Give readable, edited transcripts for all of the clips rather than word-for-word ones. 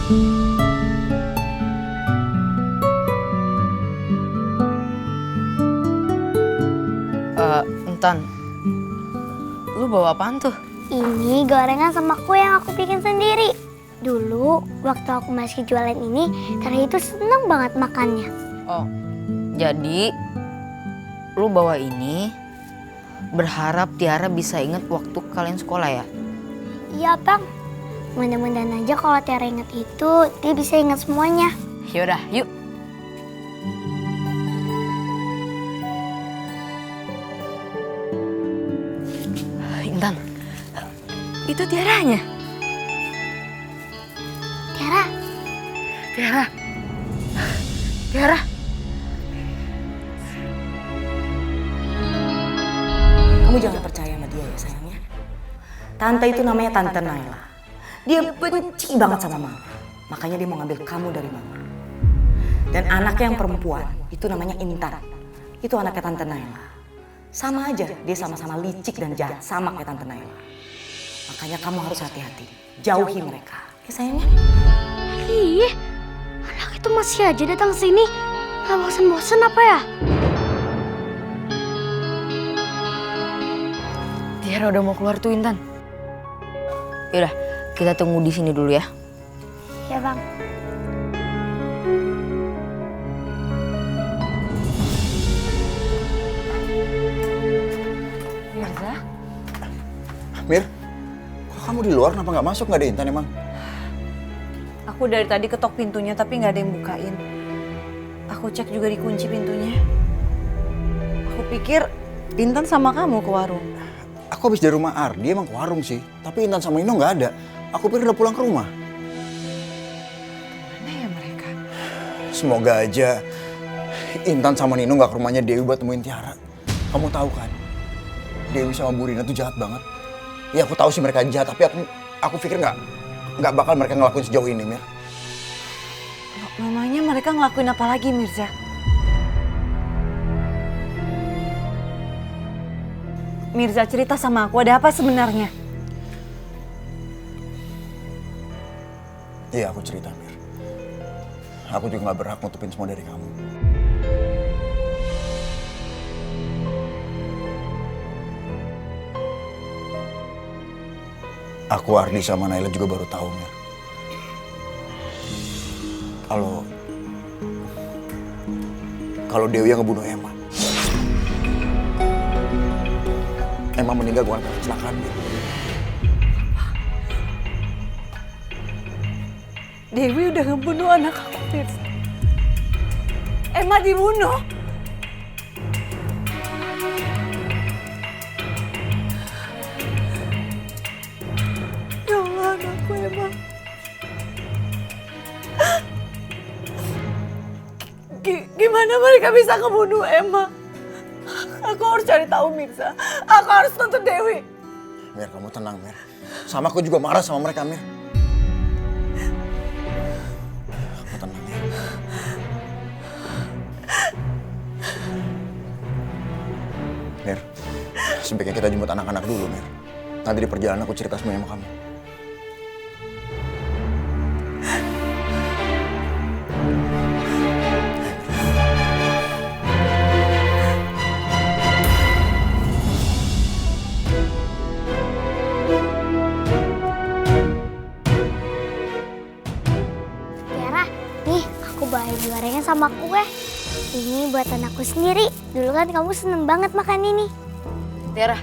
Intan, lu bawa apaan tuh? Ini gorengan sama kue yang aku bikin sendiri. Dulu waktu aku masih jualan ini, Tara itu seneng banget makannya. Oh, jadi lu bawa ini berharap Tiara bisa ingat waktu kalian sekolah ya? Iya bang, mudah-mudahan aja kalau Tiara ingat itu, dia bisa ingat semuanya. Yaudah, yuk. Intan, itu Tiaranya. Tiara, Tiara. Kamu jangan percaya sama dia ya sayangnya. Tante itu namanya Tante Naila. Dia benci banget sama mama. Makanya dia mau ngambil kamu dari mama. Dan anaknya yang perempuan itu namanya Intan. Itu anaknya Tante Naila. Sama aja, dia sama-sama licik dan jahat sama kayak Tante Naila. Makanya kamu harus hati-hati. Jauhi mereka. Ya sayangnya. ih, anak itu masih aja datang sini. Gak bosen-bosen apa ya? Tiara udah mau keluar tuh Intan. Yaudah, kita tunggu di sini dulu ya. Ya bang. Mirza? Mir, kok kamu di luar? Kenapa nggak masuk? Nggak ada Intan emang? Aku dari tadi ketok pintunya tapi nggak ada yang bukain. Aku cek juga dikunci pintunya. Aku pikir Intan sama kamu ke warung. Aku habis dari rumah Ardi emang ke warung sih. Tapi Intan sama Nino nggak ada. Aku pikir udah pulang ke rumah. Mana ya mereka? Semoga aja Intan sama Nino nggak ke rumahnya Dewi buat temuin Tiara. Kamu tahu kan, Dewi sama Bu Rina tuh jahat banget. Ya aku tahu sih mereka jahat, tapi aku pikir nggak bakal mereka ngelakuin sejauh ini, Mir. Memangnya mereka ngelakuin apa lagi, Mirza? Mirza, cerita sama aku, ada apa sebenarnya? Iya, aku cerita, Mir. Aku juga nggak berhak nutupin semua dari kamu. Aku, Ardi, sama Naila juga baru tahu, Mir. Kalau Dewi yang ngebunuh Emma. Emma meninggal bukan karena kecelakaan, Mir. Dewi udah ngebunuh anak aku, Mirza. Emma dibunuh. Ya Allah, anakku Emma. Gimana mereka bisa ngebunuh Emma? Aku harus cari tahu, Mirza. Aku harus tuntut Dewi. Mir, kamu tenang, Mir. Sama aku juga marah sama mereka, Mir. Kamu tenang, ya. Mir, sebaiknya kita jemput anak-anak dulu, Mir. Nanti di perjalanan aku cerita semuanya sama kamu. Tiara, nih aku bawa gorengan sama kue. Ini buat anakku sendiri. Dulu kan kamu seneng banget makan ini. Tiara,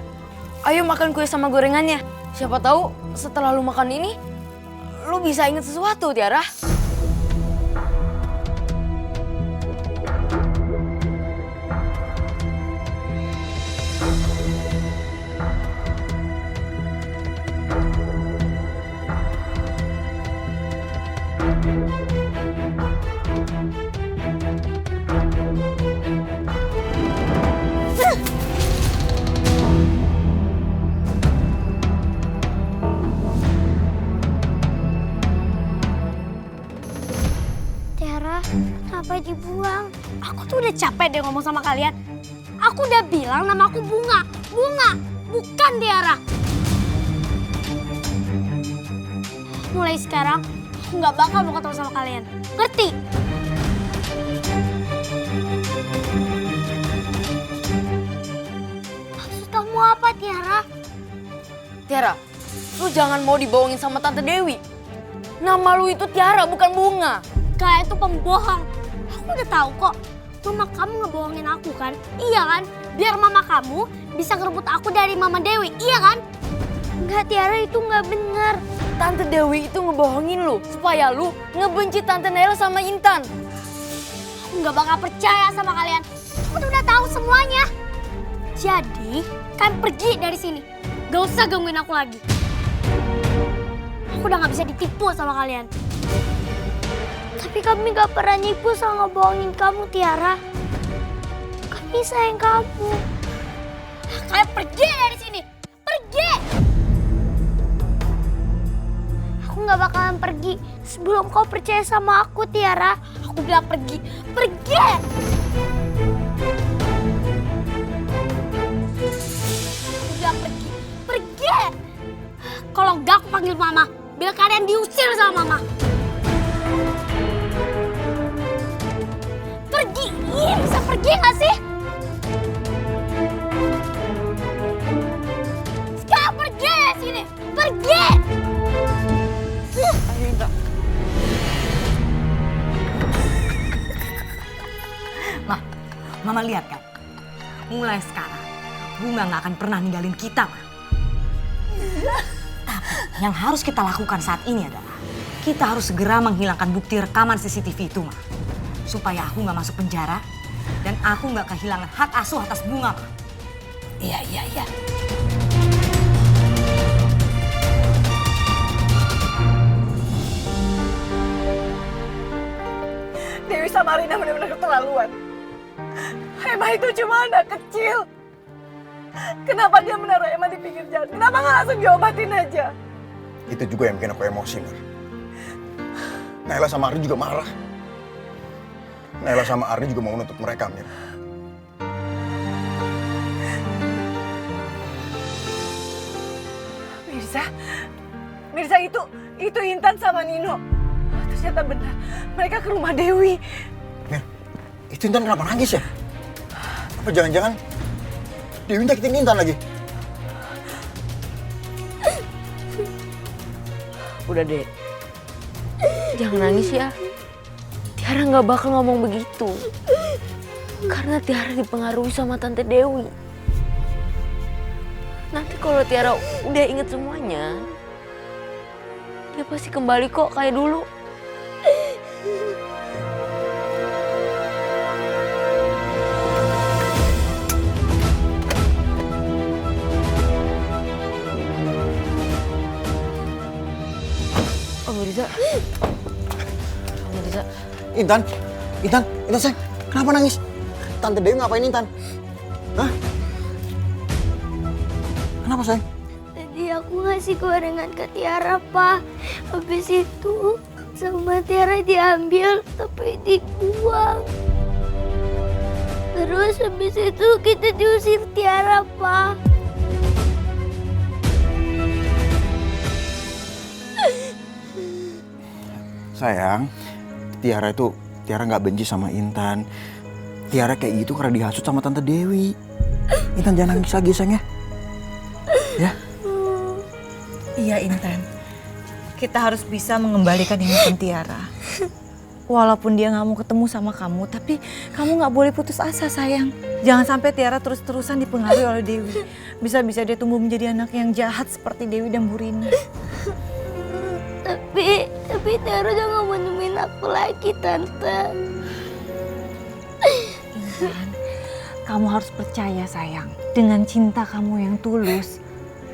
ayo makan kue sama gorengannya. Siapa tahu setelah lu makan ini, lu bisa inget sesuatu, Tiara. Tiara, kenapa dibuang? Aku tuh udah capek deh ngomong sama kalian. Aku udah bilang nama aku Bunga. Bunga, bukan Tiara. Mulai sekarang, Aku nggak bakal mau ketemu sama kalian. Ngerti? Maksud kamu apa, Tiara? Tiara, lu jangan mau dibohongin sama Tante Dewi. Nama lu itu Tiara, bukan Bunga. Kalian tuh pembohong. Aku udah tahu kok. Mama kamu ngebohongin aku kan? Iya kan? Biar mama kamu bisa ngerebut aku dari Mama Dewi. Iya kan? Enggak, Tiara, itu nggak benar. Tante Dewi itu ngebohongin lu supaya lu ngebenci Tante Naila sama Intan. Aku nggak bakal percaya sama kalian. Aku tuh udah tahu semuanya. Jadi, kalian pergi dari sini. Gak usah gangguin aku lagi. Aku udah gak bisa ditipu sama kalian. Tapi kami gak pernah nipu sama ngebohongin kamu, Tiara. Kami sayang kamu. Kalian pergi dari sini. Pergi! Aku gak bakalan pergi sebelum kau percaya sama aku, Tiara. Aku bilang pergi. Pergi! Aku bilang pergi. Pergi! Kalau enggak aku panggil mama. Biar kalian diusir sama mama. Pergi! Ih, bisa pergi gak sih? Sekarang pergi dari sini. Pergi! Ayo Intan. Mama lihat kan? Mulai sekarang, Bunga nggak akan pernah ninggalin kita, Ma. Tapi yang harus kita lakukan saat ini adalah kita harus segera menghilangkan bukti rekaman CCTV itu, Ma. Supaya aku nggak masuk penjara dan aku nggak kehilangan hak asuh atas Bunga, Ma. Iya. Dewi sama Rina benar-benar keterlaluan. Emma itu cuma anak kecil. Kenapa dia menaruh Emma di pinggir jalan? Kenapa nggak langsung diobatin aja? Itu juga yang bikin aku emosi, Mir. Naila sama Ardi juga marah. Naila sama Ardi juga mau nuntut mereka, Mir. Mirza itu Intan sama Nino. Ternyata benar, mereka ke rumah Dewi. Mir, itu Intan kenapa nangis ya? Apa jangan-jangan Dewi nyakitin Intan lagi? Udah deh, jangan nangis ya. Tiara nggak bakal ngomong begitu. Karena Tiara dipengaruhi sama Tante Dewi. Nanti kalau Tiara udah inget semuanya, dia pasti kembali kok kayak dulu. Oh Mirza. Mirza. Intan sayang, kenapa nangis? Tante Dewi ngapain Intan? Hah? Kenapa sayang? Tadi aku ngasih gorengan ke Tiara, Pak. Habis itu sama Tiara diambil tapi dibuang. Terus habis itu kita diusir Tiara, Pak. Sayang, Tiara nggak benci sama Intan. Tiara kayak gitu karena dihasut sama Tante Dewi. Intan jangan nangis lagi sayang ya. Ya? Iya Intan, kita harus bisa mengembalikan ingatan Tiara. Walaupun dia nggak mau ketemu sama kamu, tapi kamu nggak boleh putus asa sayang. Jangan sampai Tiara terus-terusan dipengaruhi oleh Dewi. Bisa-bisa dia tumbuh menjadi anak yang jahat seperti Dewi dan Bu Rina. Tapi Tiara udah gak mau nemuin aku lagi, Tante. Intan, kamu harus percaya sayang. Dengan cinta kamu yang tulus,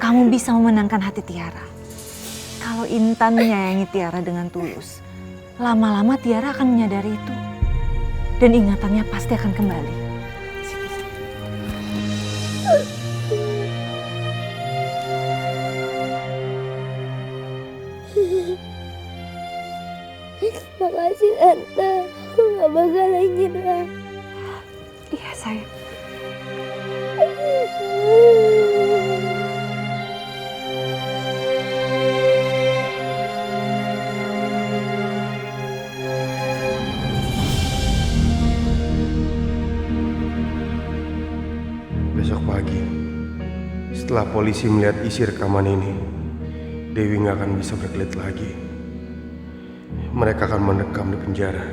kamu bisa memenangkan hati Tiara. Kalau Intan menyayangi Tiara dengan tulus, lama-lama Tiara akan menyadari itu. Dan ingatannya pasti akan kembali. Makasih, Tante. Aku gak bakalan nyerah. Iya sayang. Setelah polisi melihat isi rekaman ini, Dewi nggak akan bisa berkelit lagi. Mereka akan mendekam di penjara.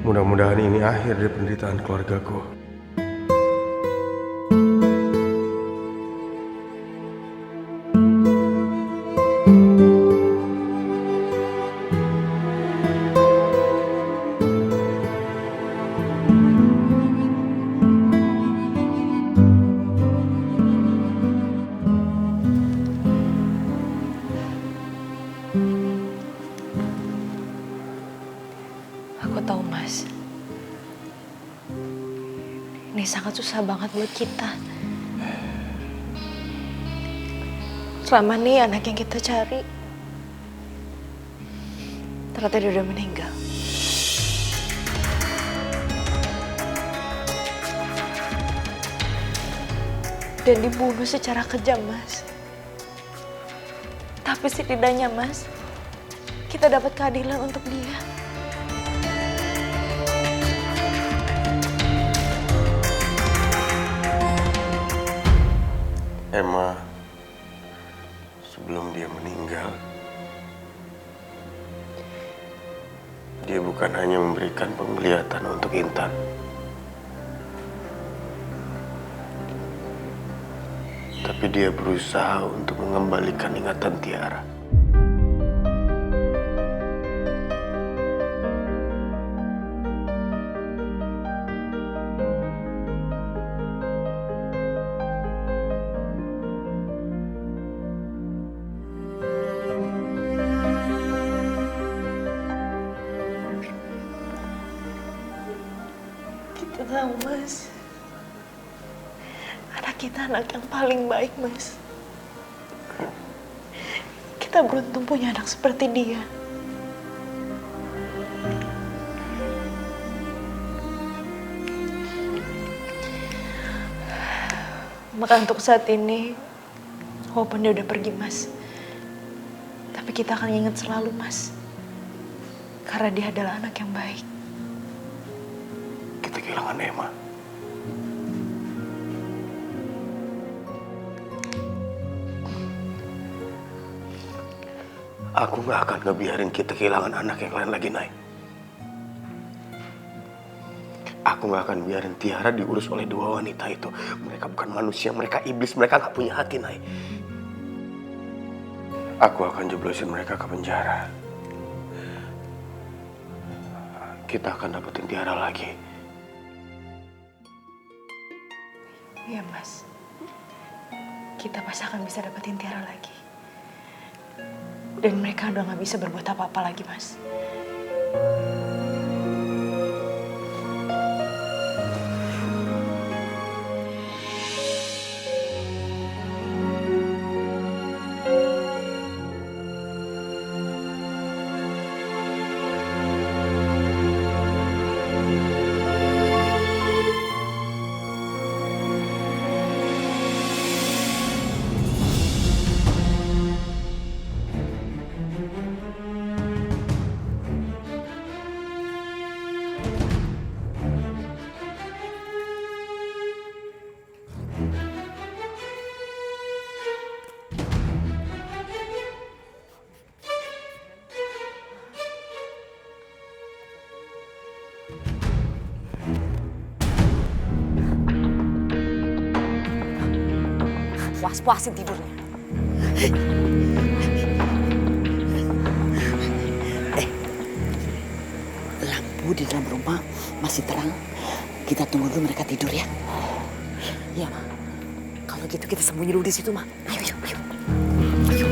Mudah-mudahan ini akhir dari penderitaan keluargaku. Aku tahu Mas, ini sangat susah banget buat kita. Selama ini anak yang kita cari ternyata dia udah meninggal. Dan dibunuh secara kejam, Mas. Tapi setidaknya, Mas, kita dapat keadilan untuk dia. Emma, sebelum dia meninggal, dia bukan hanya memberikan penglihatan untuk Intan, tapi dia berusaha untuk mengembalikan ingatan Tiara. Kita tahu, Mas. Anak kita anak yang paling baik, Mas. Kita beruntung punya anak seperti dia. Maka untuk saat ini, walaupun dia udah pergi, Mas, tapi kita akan ingat selalu, Mas. Karena dia adalah anak yang baik. Kita kehilangan Emma. Aku gak akan ngebiarin kita kehilangan anak yang lain lagi, Nay. Aku gak akan biarin Tiara diurus oleh dua wanita itu. Mereka bukan manusia, mereka iblis, mereka gak punya hati, Nay. Aku akan jeblosin mereka ke penjara. Kita akan dapetin Tiara lagi. Iya, Mas. Kita pasti akan bisa dapetin Tiara lagi. Dan mereka udah gak bisa berbuat apa-apa lagi, Mas. Puas-puasin tidurnya. Lampu di dalam rumah masih terang. Kita tunggu dulu mereka tidur ya. Iya, Ma. Kalau gitu kita sembunyi dulu di situ, Ma. Ayo, ayo, ayo. Ayo.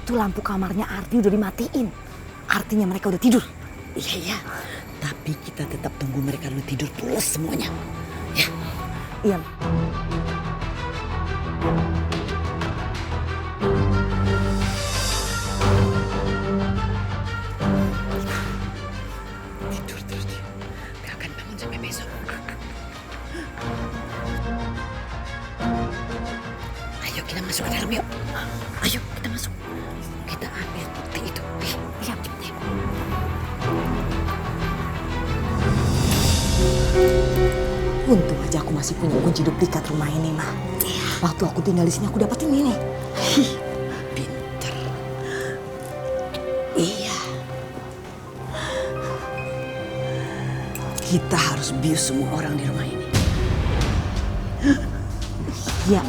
Itu lampu kamarnya Arti udah dimatiin. Artinya mereka udah tidur. Iya, iya. Tapi kita tetap tunggu mereka udah tidur pulas semuanya. Ya. Iya. Tidur terus dia. Gak akan bangun sampai besok. Ayo kita masuk ke dalam yuk. Ayo kita masuk. Oke. Kita ambil bukti itu. Lihat cepat. Untung aja aku masih punya kunci duplikat rumah ini, mah. Waktu aku tinggal di sini aku dapetin ini. Pinter. Iya. Kita harus bius semua orang di rumah ini. Iya.